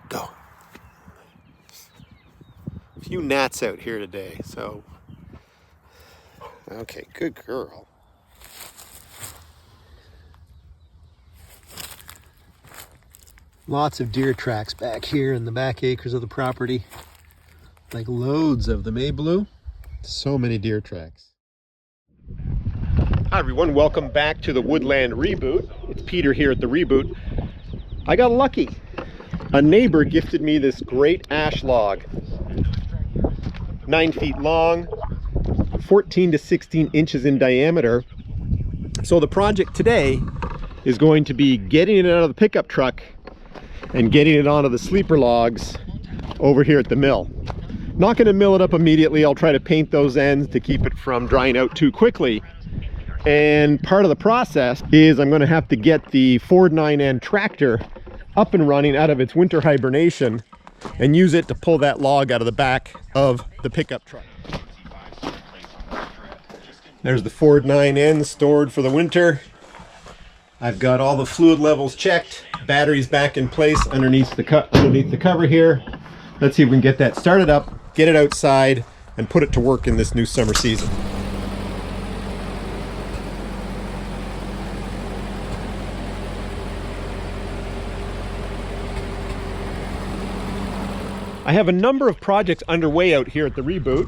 Go. A few gnats out here today, so. Okay, good girl. Lots of deer tracks back here in the back acres of the property. Like loads of them, eh, Blue? So many deer tracks. Hi everyone, welcome back to the Woodland Reboot. It's Peter here at the Reboot. I got lucky. A neighbor gifted me this great ash log. 9 feet long, 14 to 16 inches in diameter. So the project today is going to be getting it out of the pickup truck and getting it onto the sleeper logs over here at the mill. Not going to mill it up immediately. I'll try to paint those ends to keep it from drying out too quickly. And part of the process is I'm going to have to get the Ford 9N tractor up and running out of its winter hibernation and use it to pull that log out of the back of the pickup truck. There's the Ford 9N stored for the winter. I've got all the fluid levels checked, batteries back in place underneath the cover here. Let's see if we can get that started up, get it outside, and put it to work in this new summer season. I have a number of projects underway out here at the Reboot.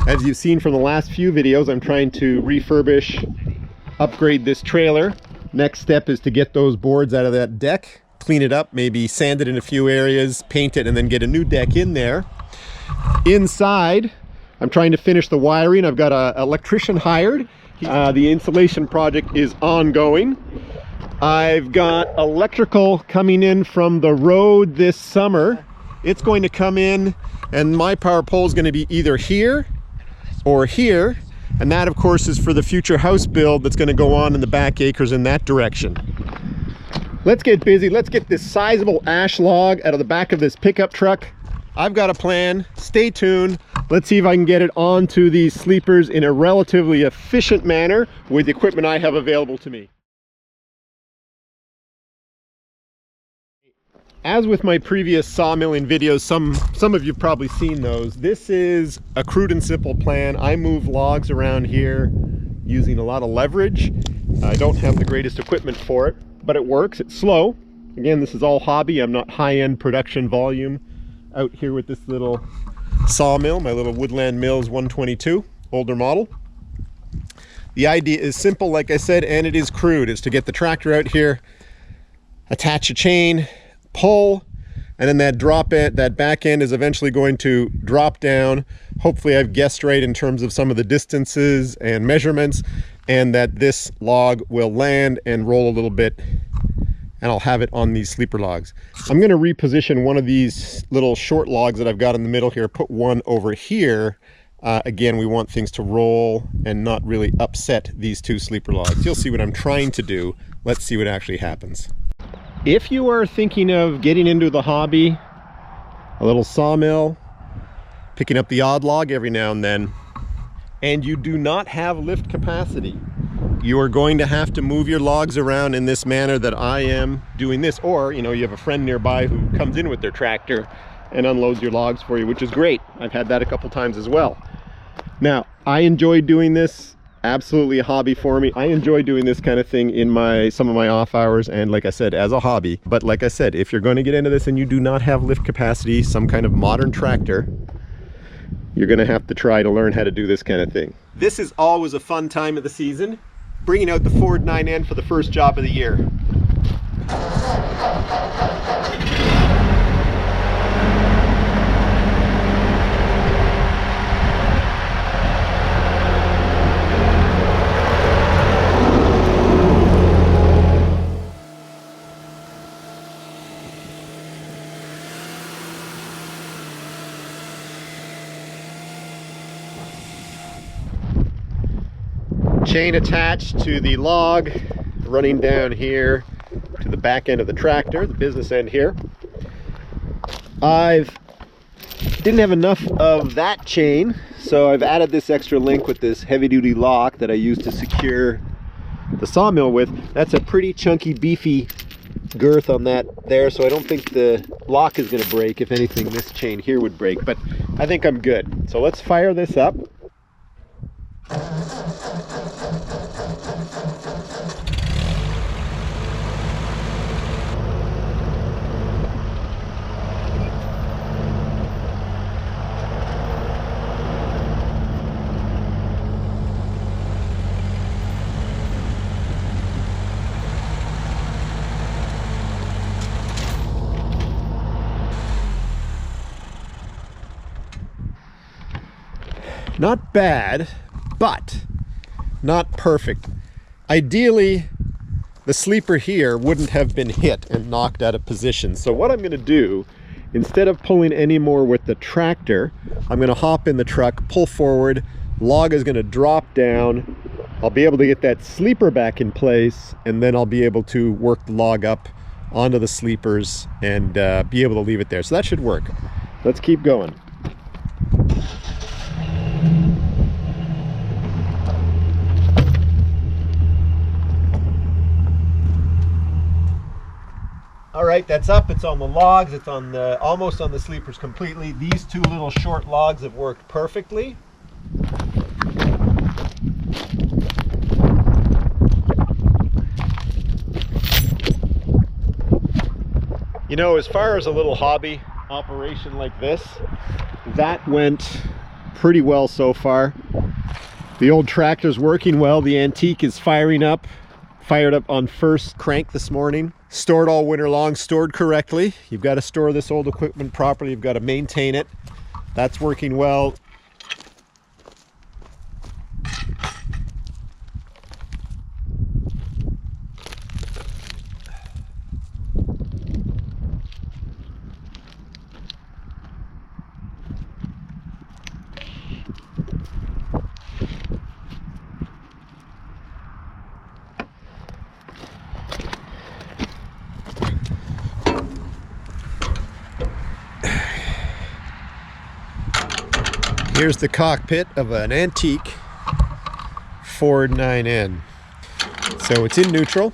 As you've seen from the last few videos, I'm trying to refurbish, upgrade this trailer. Next step is to get those boards out of that deck, clean it up, maybe sand it in a few areas, paint it, and then get a new deck in there. Inside, I'm trying to finish the wiring. I've got an electrician hired. The insulation project is ongoing. I've got electrical coming in from the road this summer. It's going to come in, and my power pole is going to be either here or here, and that of course is for the future house build that's going to go on in the back acres in that direction. Let's get busy. Let's get this sizable ash log out of the back of this pickup truck. I've got a plan. Stay tuned. Let's see if I can get it onto these sleepers in a relatively efficient manner with the equipment I have available to me. As with my previous sawmilling videos, some of you've probably seen those. This is a crude and simple plan. I move logs around here using a lot of leverage. I don't have the greatest equipment for it, but it works. It's slow. Again, this is all hobby. I'm not high-end production volume out here with this little sawmill, my little Woodland Mills 122, older model. The idea is simple, like I said, and it is crude. It's to get the tractor out here, attach a chain, pull, and then that back end is eventually going to drop down. Hopefully I've guessed right in terms of some of the distances and measurements, and that this log will land and roll a little bit, and I'll have it on these sleeper logs. I'm going to reposition one of these little short logs that I've got in the middle here, put one over here. Again, we want things to roll and not really upset these two sleeper logs. You'll see what I'm trying to do. Let's see what actually happens. If you are thinking of getting into the hobby, a little sawmill, picking up the odd log every now and then, and you do not have lift capacity, you are going to have to move your logs around in this manner that I am doing this. Or, you know, you have a friend nearby who comes in with their tractor and unloads your logs for you, which is great. I've had that a couple times as well. Now, I enjoy doing this. Absolutely a hobby for me. I enjoy doing this kind of thing in some of my off hours, and like I said, as a hobby. But like I said, if you're going to get into this and you do not have lift capacity, some kind of modern tractor, you're going to have to try to learn how to do this kind of thing. This is always a fun time of the season, bringing out the Ford 9N for the first job of the year. Chain attached to the log, running down here to the back end of the tractor, the business end here. Didn't have enough of that chain, so I've added this extra link with this heavy-duty lock that I use to secure the sawmill with. That's a pretty chunky, beefy girth on that there, so I don't think the block is going to break. If anything, this chain here would break, but I think I'm good. So let's fire this up. Not bad, but not perfect. Ideally, the sleeper here wouldn't have been hit and knocked out of position. So what I'm going to do, instead of pulling any more with the tractor, I'm going to hop in the truck, pull forward, log is going to drop down. I'll be able to get that sleeper back in place, and then I'll be able to work the log up onto the sleepers and be able to leave it there. So that should work. Let's keep going. All right, that's up. It's on the logs. It's on the almost on the sleepers completely. These two little short logs have worked perfectly. You know, as far as a little hobby operation like this, that went pretty well so far. The old tractor's working well. The antique is fired up on first crank this morning. Stored all winter long, stored correctly. You've got to store this old equipment properly. You've got to maintain it. That's working well. Here's the cockpit of an antique Ford 9N. So it's in neutral.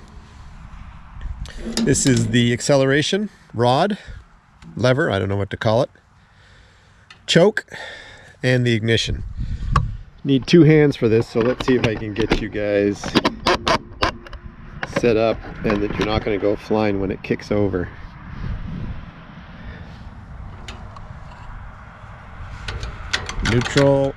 This is the acceleration rod, lever, I don't know what to call it, choke, and the ignition. Need two hands for this, so let's see if I can get you guys set up and that you're not going to go flying when it kicks over. Neutral.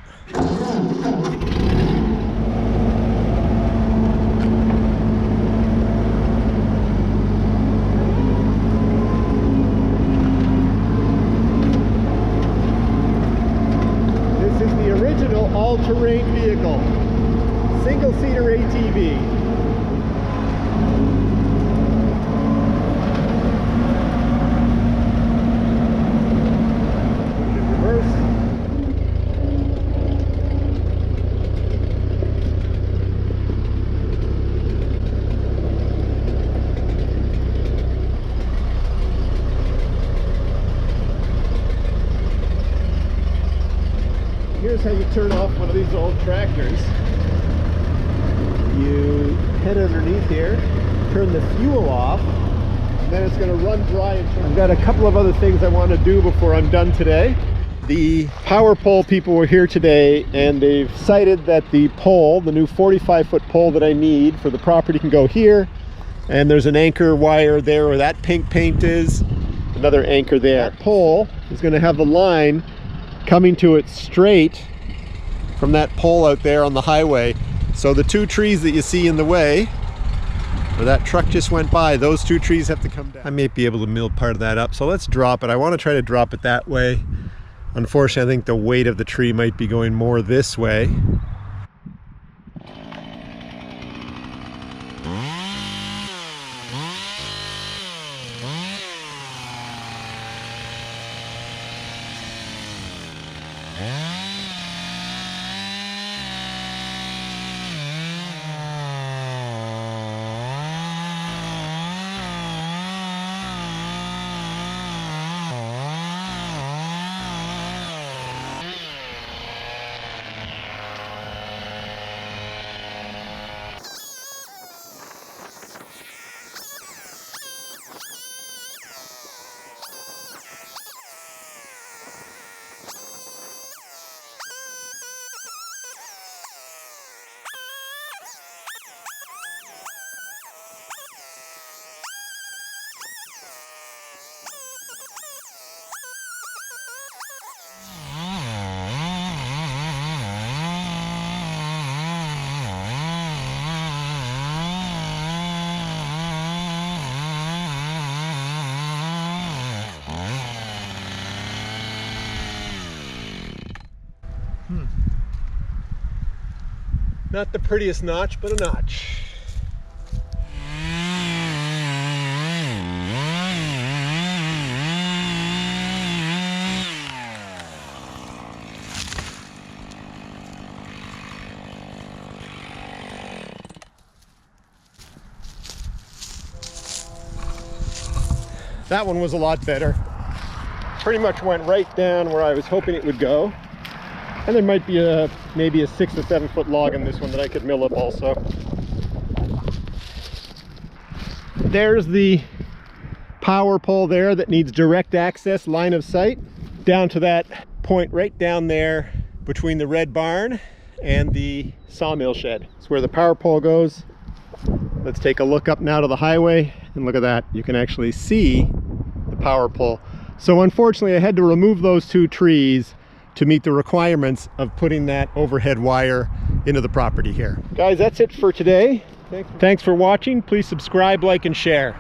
This is the original all-terrain vehicle. Single-seater ATV. Here's how you turn off one of these old tractors. You head underneath here, turn the fuel off, and then it's going to run dry. I've got a couple of other things I want to do before I'm done today. The power pole people were here today, and they've cited that the pole, the new 45-foot pole that I need for the property, can go here, and there's an anchor wire there where that pink paint is, another anchor there. That pole is going to have the line coming to it straight from that pole out there on the highway. So the two trees that you see in the way, where that truck just went by, those two trees have to come down. I may be able to mill part of that up, so let's drop it. I want to try to drop it that way. Unfortunately, I think the weight of the tree might be going more this way. Not the prettiest notch, but a notch. That one was a lot better. Pretty much went right down where I was hoping it would go. And there might be maybe a 6 or 7 foot log in this one that I could mill up also. There's the power pole there that needs direct access, line of sight, down to that point right down there between the red barn and the sawmill shed. It's where the power pole goes. Let's take a look up now to the highway, and look at that. You can actually see the power pole. So unfortunately, I had to remove those 2 trees to meet the requirements of putting that overhead wire into the property here. Guys, that's it for today. Thanks for watching. Please subscribe, like, and share.